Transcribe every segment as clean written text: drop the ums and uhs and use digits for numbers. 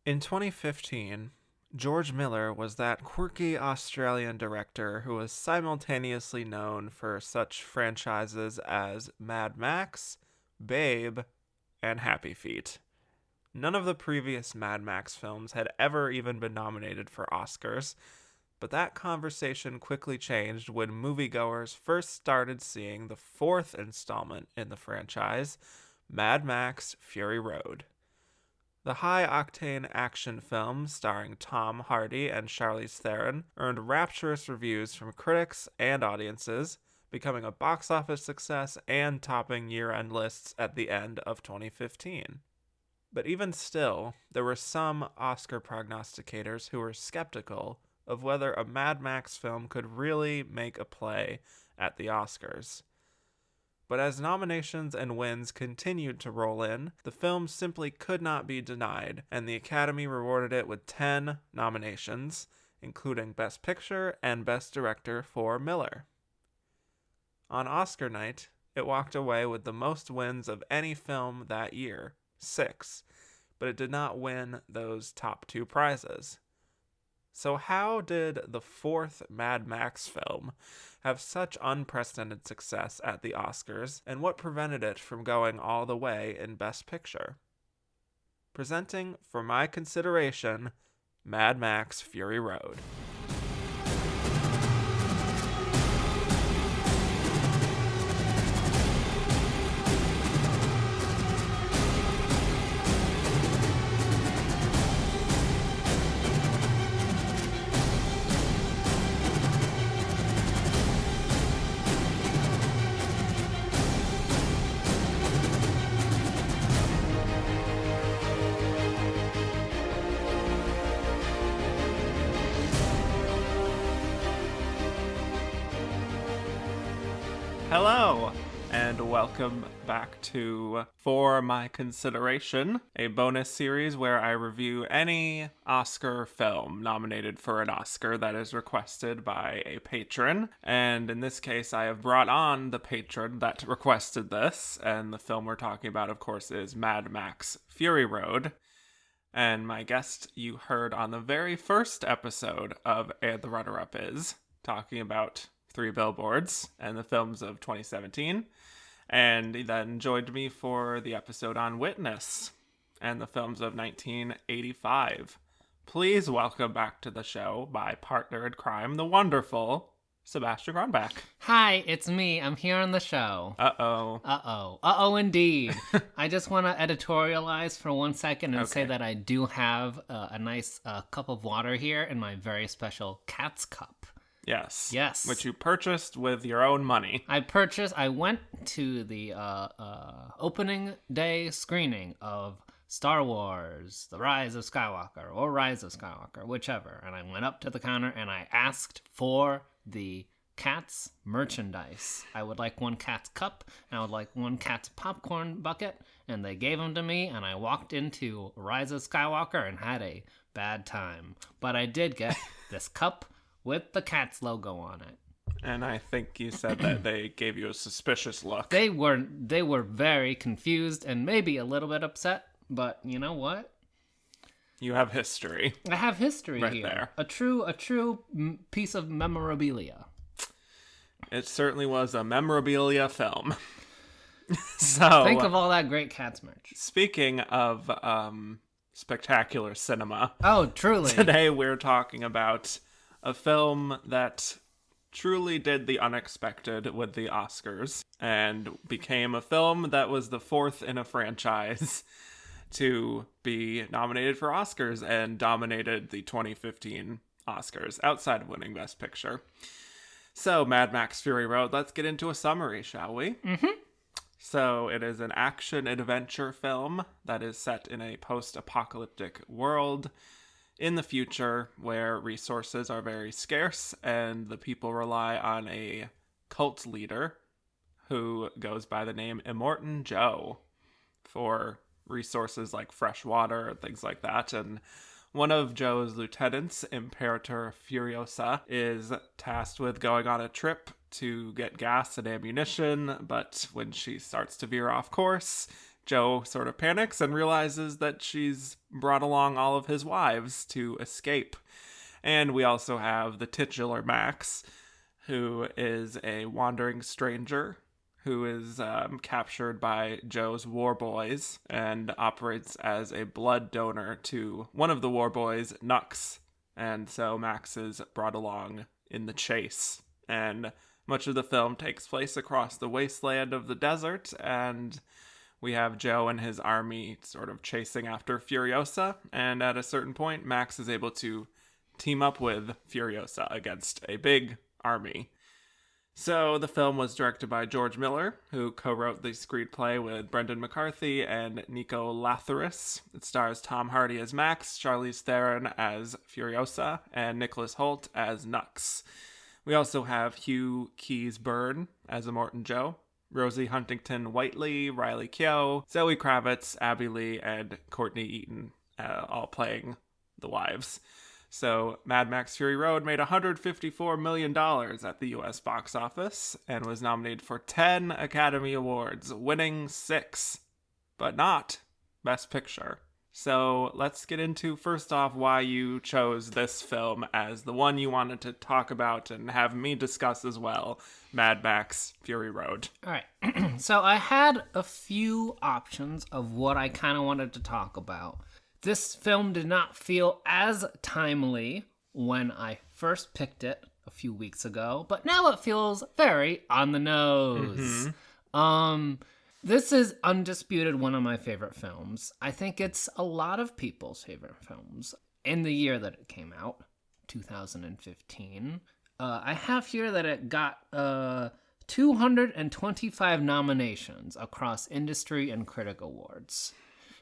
In 2015, George Miller was that quirky Australian director who was simultaneously known for such franchises as Mad Max, Babe, and Happy Feet. None of the previous Mad Max films had ever even been nominated for Oscars, but that conversation quickly changed when moviegoers first started seeing the fourth installment in the franchise, Mad Max Fury Road. The high-octane action film starring Tom Hardy and Charlize Theron earned rapturous reviews from critics and audiences, becoming a box office success and topping year-end lists at the end of 2015. But even still, there were some Oscar prognosticators who were skeptical of whether a Mad Max film could really make a play at the Oscars. But as nominations and wins continued to roll in, the film simply could not be denied, and the Academy rewarded it with 10 nominations, including Best Picture and Best Director for Miller. On Oscar night, it walked away with the most wins of any film that year, 6, but it did not win those top 2 prizes. So how did the fourth Mad Max film have such unprecedented success at the Oscars, and what prevented it from going all the way in Best Picture? Presenting for my consideration, Mad Max Fury Road. Hello, and welcome back to For My Consideration, a bonus series where I review any Oscar film nominated for an Oscar that is requested by a patron. And in this case, I have brought on the patron that requested this, and the film we're talking about, of course, is Mad Max Fury Road. And my guest you heard on the very first episode of And the Runner-Up Is, talking about Three Billboards and the films of 2017, and he then joined me for the episode on Witness and the films of 1985. Please welcome back to the show my partner in crime, the wonderful Sebastian Gronback. Hi, it's me. I'm here on the show. Uh-oh indeed. I just want to editorialize for 1 second and say that I do have a nice cup of water here in my very special cat's cup. Yes. Which you purchased with your own money. I went to the opening day screening of Star Wars, The Rise of Skywalker, or Rise of Skywalker, whichever. And I went up to the counter and I asked for the cat's merchandise. I would like one cat's cup, and I would like one cat's popcorn bucket. And they gave them to me, and I walked into Rise of Skywalker and had a bad time. But I did get this cup with the Cats logo on it. And I think you said that they gave you a suspicious look. They were very confused and maybe a little bit upset, but you know what? You have history. I have history right here. There. A true piece of memorabilia. It certainly was a memorabilia film. So think of all that great Cats merch. Speaking of spectacular cinema. Oh, truly. Today we're talking about a film that truly did the unexpected with the Oscars and became a film that was the fourth in a franchise to be nominated for Oscars and dominated the 2015 Oscars outside of winning Best Picture. So, Mad Max Fury Road, let's get into a summary, shall we? Mm-hmm. So, it is an action-adventure film that is set in a post-apocalyptic world in the future where resources are very scarce and the people rely on a cult leader who goes by the name Immortan Joe for resources like fresh water and things like that. And one of Joe's lieutenants, Imperator Furiosa, is tasked with going on a trip to get gas and ammunition, but when she starts to veer off course, Joe sort of panics and realizes that she's brought along all of his wives to escape. And we also have the titular Max, who is a wandering stranger who is captured by Joe's war boys and operates as a blood donor to one of the war boys, Nux. And so Max is brought along in the chase. And much of the film takes place across the wasteland of the desert, and we have Joe and his army sort of chasing after Furiosa, and at a certain point, Max is able to team up with Furiosa against a big army. So the film was directed by George Miller, who co-wrote the screenplay with Brendan McCarthy and Nico Latharis. It stars Tom Hardy as Max, Charlize Theron as Furiosa, and Nicholas Hoult as Nux. We also have Hugh Keys-Byrne as Immortan Joe, Rosie Huntington-Whiteley, Riley Keough, Zoe Kravitz, Abby Lee, and Courtney Eaton, all playing the wives. So Mad Max Fury Road made $154 million at the US box office and was nominated for 10 Academy Awards, winning 6, but not Best Picture. So let's get into, first off, why you chose this film as the one you wanted to talk about and have me discuss as well, Mad Max Fury Road. All right. So I had a few options of what I kind of wanted to talk about. This film did not feel as timely when I first picked it a few weeks ago, but now it feels very on the nose. This is undisputed one of my favorite films. I think it's a lot of people's favorite films. In the year that it came out, 2015, I have here that it got 225 nominations across industry and critic awards.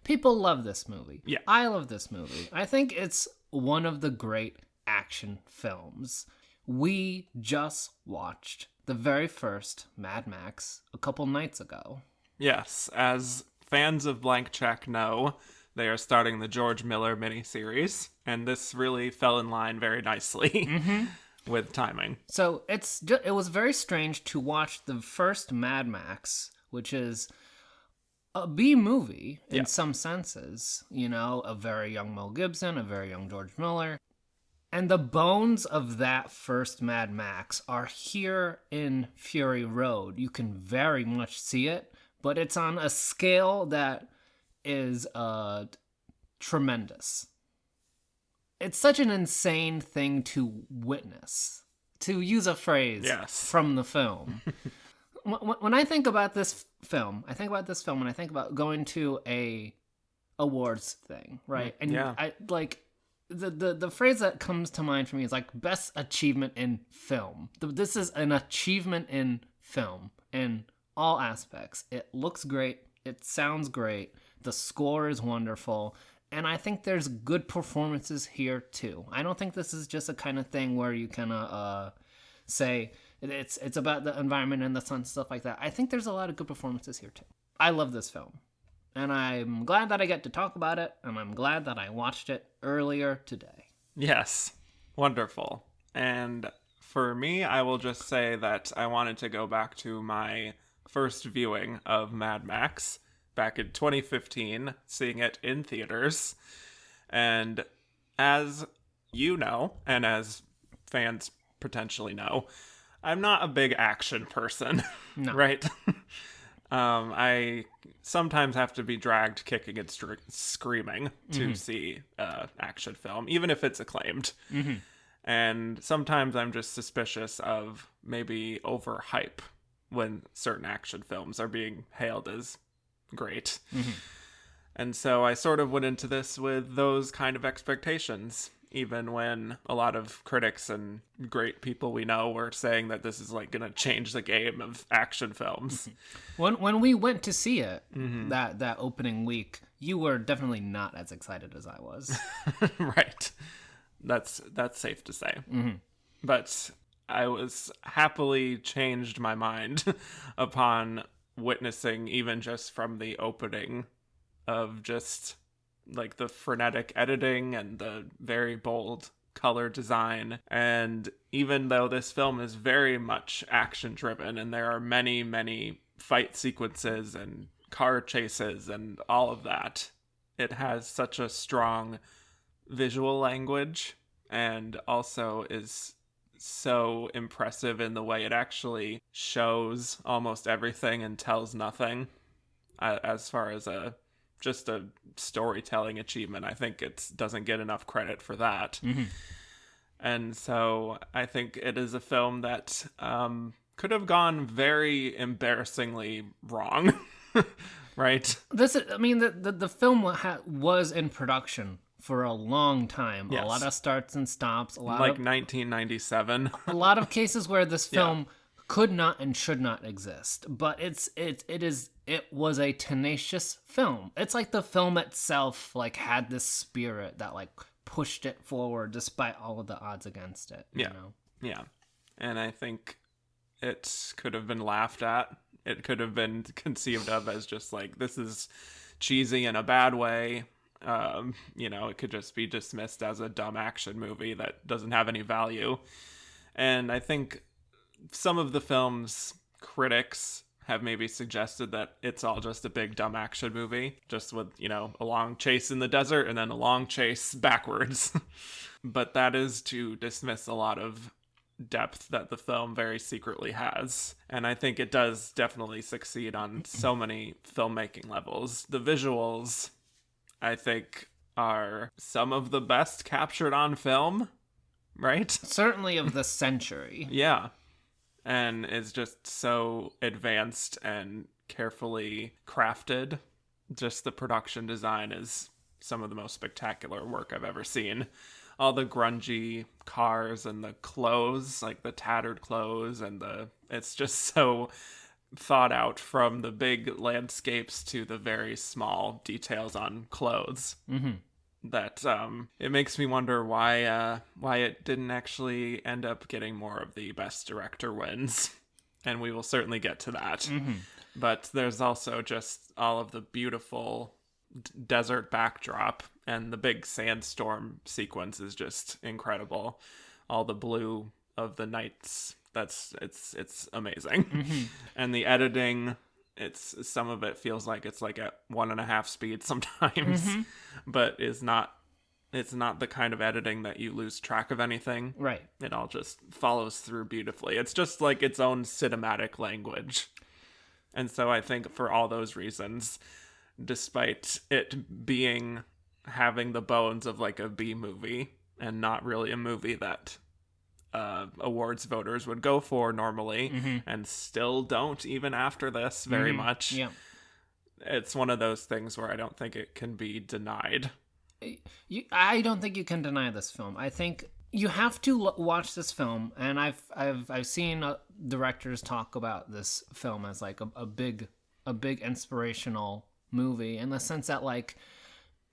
People love this movie. Yeah. I love this movie. I think it's one of the great action films. We just watched the very first Mad Max a couple nights ago. Yes, as fans of Blank Check know, they are starting the George Miller miniseries, and this really fell in line very nicely with timing. So it was very strange to watch the first Mad Max, which is a B movie in some senses, you know, a very young Mel Gibson, a very young George Miller. And the bones of that first Mad Max are here in Fury Road. You can very much see it, but it's on a scale that is tremendous. It's such an insane thing to witness, to use a phrase from the film. When I think about this film, and I think about going to a awards thing, right? And I like the phrase that comes to mind for me is like best achievement in film. This is an achievement in film in all aspects. It looks great. It sounds great. The score is wonderful. And I think there's good performances here too. I don't think this is just a kind of thing where you kind of say it's about the environment and the sun, stuff like that. I think there's a lot of good performances here too. I love this film. And I'm glad that I get to talk about it. And I'm glad that I watched it earlier today. Yes. Wonderful. And for me, I will just say that I wanted to go back to my first viewing of Mad Max back in 2015, seeing it in theaters. And as you know, and as fans potentially know, I'm not a big action person, right? I sometimes have to be dragged kicking and screaming to see an action film, even if it's acclaimed. And sometimes I'm just suspicious of maybe overhype when certain action films are being hailed as great. And so I sort of went into this with those kind of expectations, even when a lot of critics and great people we know were saying that this is like going to change the game of action films. When we went to see it that opening week, you were definitely not as excited as I was. Right. That's safe to say. But I was happily changed my mind upon witnessing, even just from the opening, of just like the frenetic editing and the very bold color design. And even though this film is very much action driven and there are many fight sequences and car chases and all of that. It has such a strong visual language, and also is so impressive in the way it actually shows almost everything and tells nothing, as far as just a storytelling achievement. I think it doesn't get enough credit for that. And so I think it is a film that could have gone very embarrassingly wrong. Right? The film was in production for a long time. Yes. A lot of starts and stops. 1997. A lot of cases where this film could not and should not exist. But it was a tenacious film. It's like the film itself like had this spirit that like pushed it forward despite all of the odds against it. You know? Yeah. And I think it could have been laughed at. It could have been conceived of as just like, this is cheesy in a bad way. It could just be dismissed as a dumb action movie that doesn't have any value. And I think some of the film's critics have maybe suggested that it's all just a big dumb action movie, just with, a long chase in the desert and then a long chase backwards. But that is to dismiss a lot of depth that the film very secretly has. And I think it does definitely succeed on so many filmmaking levels. The visuals, I think, are some of the best captured on film, right? Certainly of the century. Yeah. And it's just so advanced and carefully crafted. Just the production design is some of the most spectacular work I've ever seen. All the grungy cars and the clothes, like the tattered clothes, and it's just so thought out, from the big landscapes to the very small details on clothes. That it makes me wonder why it didn't actually end up getting more of the Best Director wins. And we will certainly get to that. But there's also just all of the beautiful desert backdrop, and the big sandstorm sequence is just incredible. All the blue of the nights, it's amazing. And the editing, some of it feels like it's like at 1.5 speed sometimes, but it's not the kind of editing that you lose track of anything. Right. It all just follows through beautifully. It's just like its own cinematic language. And so I think for all those reasons, despite it having the bones of like a B movie and not really a movie that awards voters would go for normally, and still don't even after this very much. Yeah. It's one of those things where I don't think it can be denied. I don't think you can deny this film. I think you have to watch this film, and I've seen directors talk about this film as like a big inspirational movie, in the sense that like,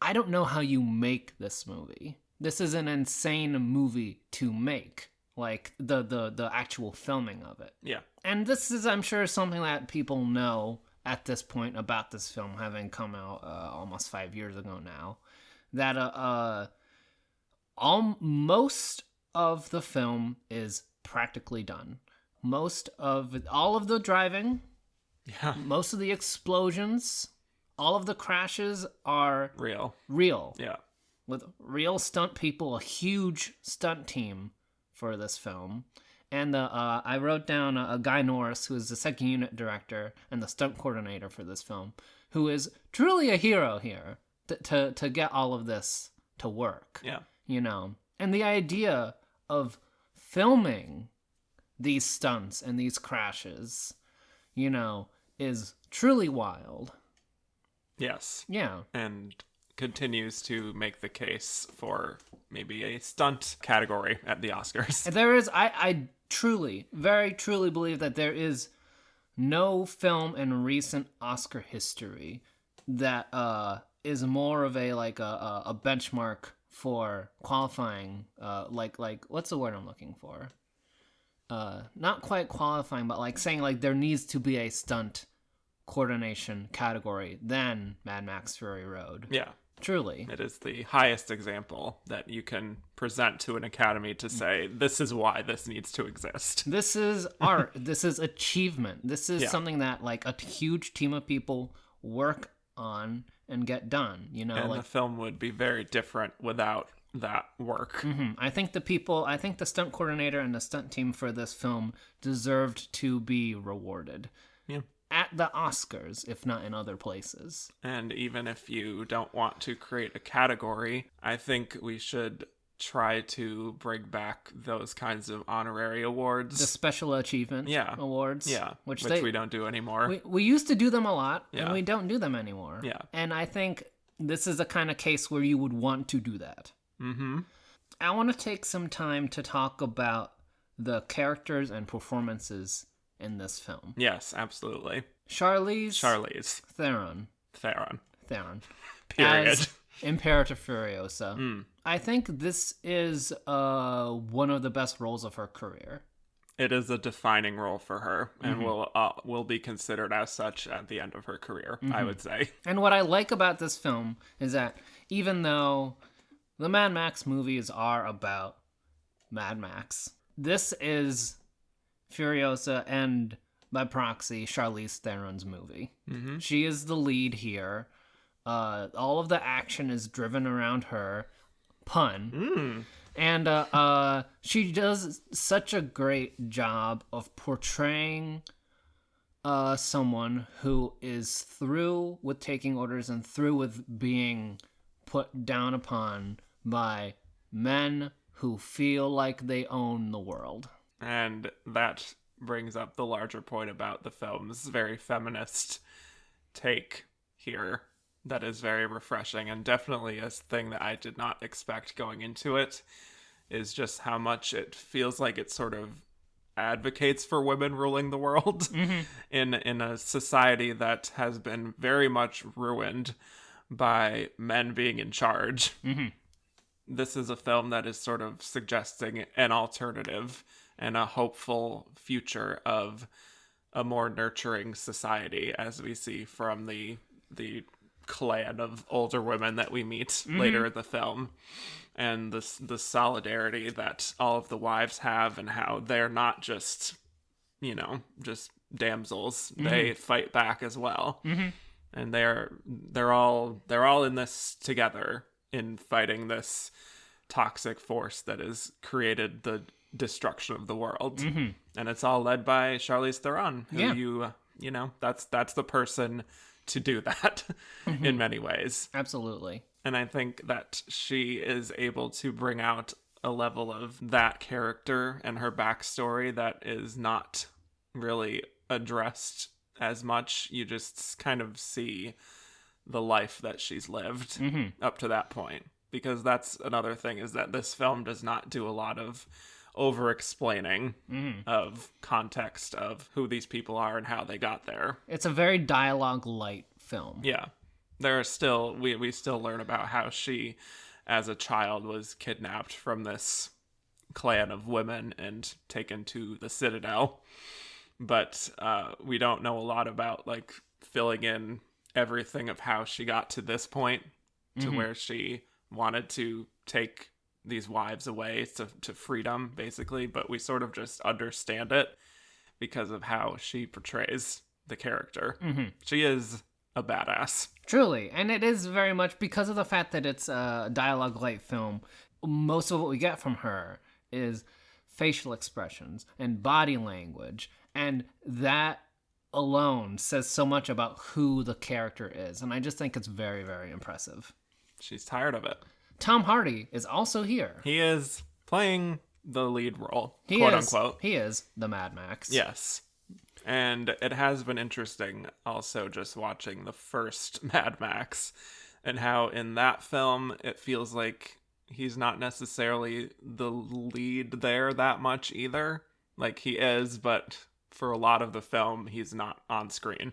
I don't know how you make this movie. This is an insane movie to make, like the actual filming of it. Yeah. And this is, I'm sure, something that people know at this point about this film, having come out almost 5 years ago now, that most of the film is practically done. All of the driving, most of the explosions, all of the crashes are real. Yeah. With real stunt people, a huge stunt team for this film. And I wrote down Guy Norris, who is the second unit director and the stunt coordinator for this film, who is truly a hero here to get all of this to work. Yeah. And the idea of filming these stunts and these crashes, is truly wild. Yes. Yeah. And continues to make the case for maybe a stunt category at the Oscars. There is, I truly, very truly believe that there is no film in recent Oscar history that is more of a benchmark for qualifying, like what's the word I'm looking for? Not quite qualifying, but like saying like there needs to be a stunt coordination category than Mad Max Fury Road. Yeah. Truly. It is the highest example that you can present to an academy to say, this is why this needs to exist. This is art. This is achievement. This is something that like a huge team of people work on and get done. You know, And like the film would be very different without that work. I think the stunt coordinator and the stunt team for this film deserved to be rewarded. Yeah. At the Oscars, if not in other places. And even if you don't want to create a category, I think we should try to bring back those kinds of honorary awards. The Special Achievement Awards. Yeah, which we don't do anymore. We used to do them a lot, Yeah. and we don't do them anymore. Yeah. And I think this is a kind of case where you would want to do that. Mm-hmm. I want to take some time to talk about the characters and performances in this film. Yes, absolutely. Charlize Theron. Period. As Imperator Furiosa. I think this is one of the best roles of her career. It is a defining role for her, and will be considered as such at the end of her career, I would say. And what I like about this film is that even though the Mad Max movies are about Mad Max, this is Furiosa and, by proxy, Charlize Theron's movie. Mm-hmm. She is the lead here. All of the action is driven around her. Pun. And she does such a great job of portraying someone who is through with taking orders and through with being put down upon by men who feel like they own the world. And that brings up the larger point about the film's very feminist take here. That is very refreshing, and definitely a thing that I did not expect going into it, is just how much it feels like it sort of advocates for women ruling the world in a society that has been very much ruined by men being in charge. This is a film that is sort of suggesting an alternative and a hopeful future of a more nurturing society, as we see from the clan of older women that we meet later in the film, and the solidarity that all of the wives have, and how they're not just damsels. They fight back as well, and they're all in this together in fighting this toxic force that has created the destruction of the world. And it's all led by Charlize Theron, who that's the person to do that in many ways. Absolutely. And I think that she is able to bring out a level of that character and her backstory that is not really addressed as much. You just kind of see the life that she's lived up to that point. Because that's another thing, is that this film does not do a lot of over-explaining of context of who these people are and how they got there. It's a very dialogue-light film. Yeah. There are still, we still learn about how she, as a child, was kidnapped from this clan of women and taken to the Citadel. But we don't know a lot about, like, filling in everything of how she got to this point, to where she wanted to take these wives away to freedom, basically, but we sort of just understand it because of how she portrays the character. She is a badass. Truly, and it is very much because of the fact that it's a dialogue-light film. Most of what we get from her is facial expressions and body language, and that alone says so much about who the character is, and I just think it's very, very impressive. She's tired of it. Tom Hardy is also here. He is playing the lead role, quote unquote. He is the Mad Max. Yes. And it has been interesting also just watching the first Mad Max, and how in that film it feels like he's not necessarily the lead there that much either. Like, he is, but for a lot of the film he's not on screen.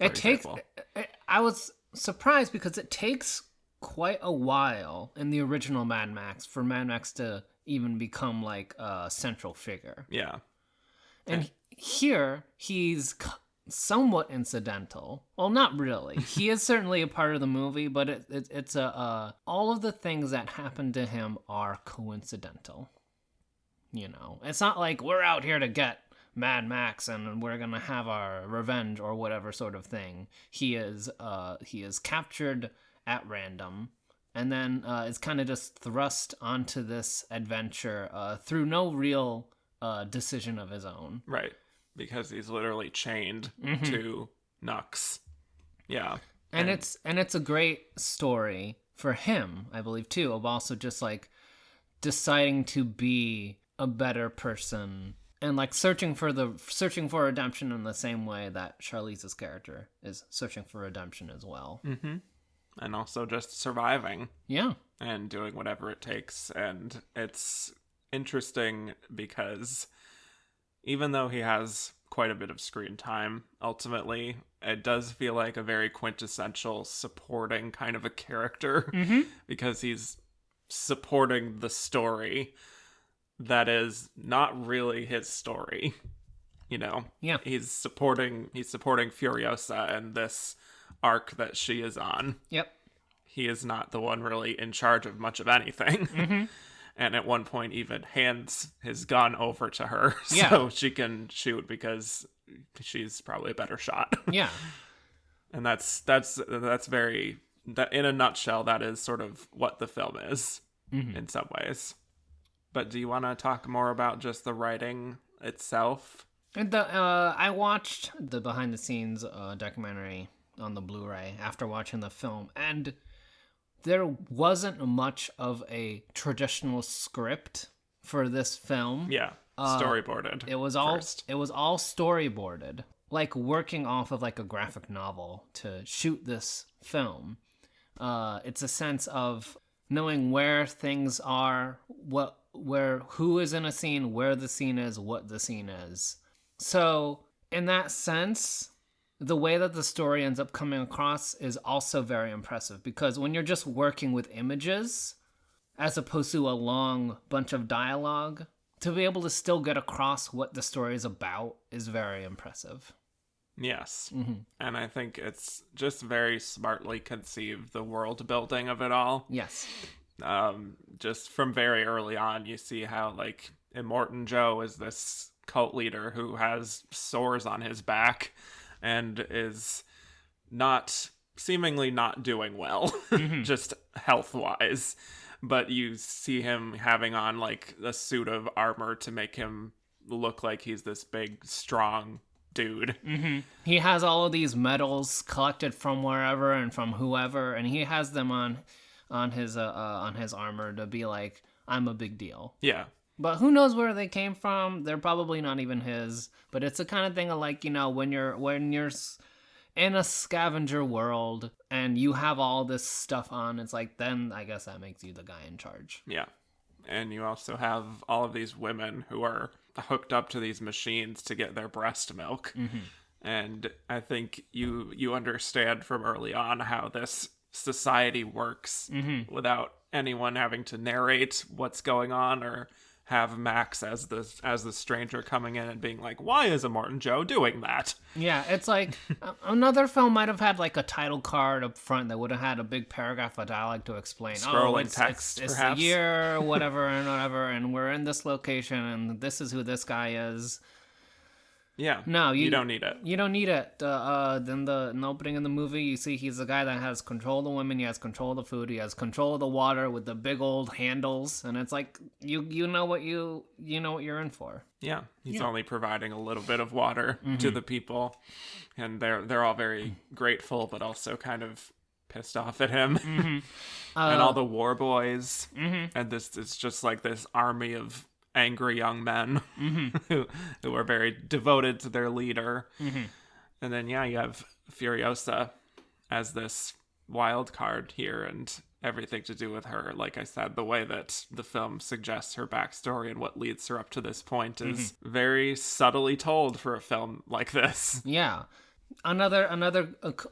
I was surprised because it takes quite a while in the original Mad Max for Mad Max to even become like a central figure. Yeah. And here he's somewhat incidental. Well, not really. He is certainly a part of the movie, but it's all of the things that happen to him are coincidental. You know, it's not like we're out here to get Mad Max and we're gonna have our revenge or whatever sort of thing. He is captured at random, and then is kind of just thrust onto this adventure through no real decision of his own. Right, because he's literally chained to Nux. Yeah, and it's a great story for him, I believe, too, of also just like deciding to be a better person and like searching for redemption in the same way that Charlize's character is searching for redemption as well. And also just surviving. Yeah. And doing whatever it takes. And it's interesting because even though he has quite a bit of screen time, ultimately, it does feel like a very quintessential supporting kind of a character because he's supporting the story that is not really his story. You know? Yeah. He's supporting Furiosa and this arc that she is on. Yep. He is not the one really in charge of much of anything. And at one point even hands his gun over to her so she can shoot because she's probably a better shot. Yeah. And that's very, that in a nutshell, that is sort of what the film is in some ways. But do you want to talk more about just the writing itself? I watched the behind the scenes documentary on the Blu-ray after watching the film, and there wasn't much of a traditional script for this film. Yeah, storyboarded. It was all storyboarded, like working off of like a graphic novel to shoot this film. It's a sense of knowing where things are, who is in a scene, where the scene is, what the scene is. So in that sense, the way that the story ends up coming across is also very impressive, because when you're just working with images as opposed to a long bunch of dialogue, to be able to still get across what the story is about is very impressive. Yes. And I think it's just very smartly conceived, the world building of it all. Yes. Just from very early on, you see how like Immortan Joe is this cult leader who has sores on his back and is seemingly not doing well, just health-wise. But you see him having on like a suit of armor to make him look like he's this big, strong dude. He has all of these medals collected from wherever and from whoever, and he has them on his armor to be like, I'm a big deal. Yeah. But who knows where they came from? They're probably not even his. But it's the kind of thing of like, you know, when you're in a scavenger world and you have all this stuff on, it's like, then I guess that makes you the guy in charge. Yeah. And you also have all of these women who are hooked up to these machines to get their breast milk. And I think you understand from early on how this society works without anyone having to narrate what's going on or have Max as the stranger coming in and being like, why is Immortan Joe doing that? Yeah, it's like another film might have had like a title card up front that would have had a big paragraph of dialogue to explain. Scrolling text, it's perhaps. the year, whatever, and we're in this location, and this is who this guy is. Yeah. No, you don't need it. You don't need it. Then in the opening of the movie, you see he's the guy that has control of the women, he has control of the food, he has control of the water with the big old handles, and it's like you know what you're in for. Yeah, he's only providing a little bit of water to the people, and they're all very grateful, but also kind of pissed off at him. And all the war boys, and it's just like this army of angry young men who are very devoted to their leader. And then you have Furiosa as this wild card here, and everything to do with her. Like I said, the way that the film suggests her backstory and what leads her up to this point is very subtly told for a film like this. Yeah. Another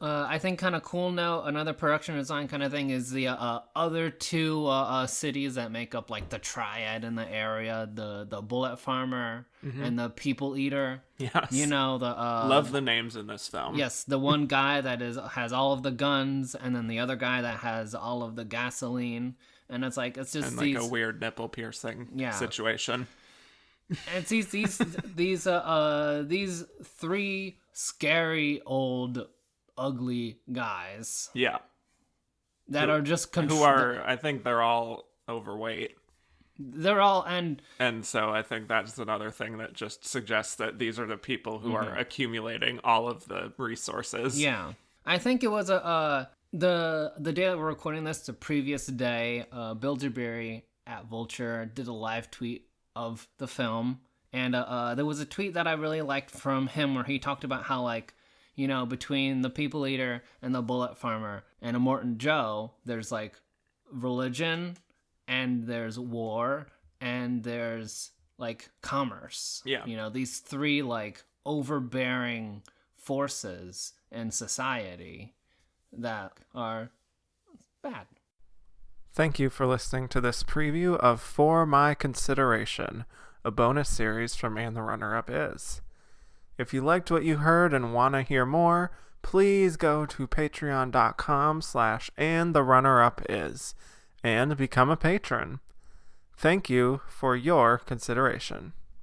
I think kind of cool note, another production design kind of thing is the other two cities that make up like the triad in the area, the bullet farmer and the people eater. Yes. You know, love the names in this film. Yes, the one guy that has all of the guns, and then the other guy that has all of the gasoline, and it's just and these, like a weird nipple piercing situation. It's these three scary old ugly guys Yeah. that are just Who are, I think they're all overweight. they're all And so I think that's another thing that just suggests that these are the people who are accumulating all of the resources. Yeah. I think it was the day that we're recording this, the previous day, Bill Duberry at Vulture did a live tweet of the film, and there was a tweet that I really liked from him where he talked about how, like, you know, between the People Eater and the Bullet Farmer and Immortan Joe, there's like religion and there's war and there's like commerce. Yeah. You know, these three like overbearing forces in society that are bad. Thank you for listening to this preview of For My Consideration, a bonus series from And the Runner-Up Is. If you liked what you heard and want to hear more, please go to patreon.com/andtherunnerupis and become a patron. Thank you for your consideration.